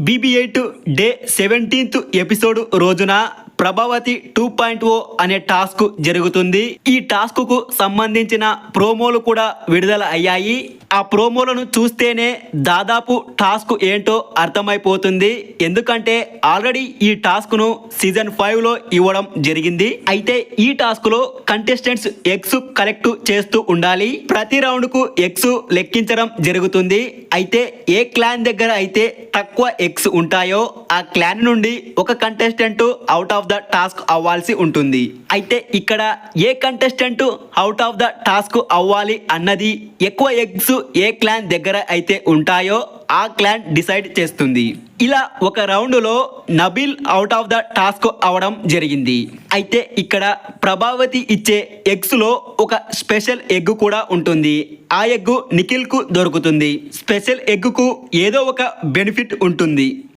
BB8 day 17th episode రోజున ప్రభావతి 2.0 అనే task జరుగుతుంది. ఈ టాస్క్ కు సంబంధించిన ప్రోమోలు కూడా విడుదల అయ్యాయి. ఆ ప్రోమోలను చూస్తేనే దాదాపు టాస్క్ ఏంటో అర్థమైపోతుంది. ఎందుకంటే ఆల్రెడీ ఈ టాస్క్ ను సీజన్ 5 లో ఇవ్వడం జరిగింది. అయితే ఈ టాస్క్ లో కంటెస్టెంట్స్ ఎగ్స్ కలెక్ట్ చేస్తూ ఉండాలి. ప్రతి రౌండ్ కు ఎగ్స్ లెక్కించడం జరుగుతుంది. అయితే ఏ క్లాన్ దగ్గర అయితే తక్కువ ఎగ్స్ ఉంటాయో ఆ క్లాన్ నుండి ఒక contestant out of the task అవ్వాల్సి ఉంటుంది. అయితే ఇక్కడ ఏ contestant out of the task అవ్వాలి అన్నది ఎక్కువ ఎగ్స్ ఏ క్లాన్ దగ్గర అయితే ఉంటాయో ఆ క్లాన్ డిసైడ్ చేస్తుంది. ఇలా ఒక రౌండ్ లో Nabeel out of the task అవడం జరిగింది. అయితే ఇక్కడ ప్రభావతి ఇచ్చే ఎగ్స్ లో ఒక స్పెషల్ ఎగ్ కూడా ఉంటుంది. ఆ ఎగ్ నిఖిల్ కు దొరుకుతుంది. స్పెషల్ ఎగ్ కు ఏదో ఒక బెనిఫిట్ ఉంటుంది.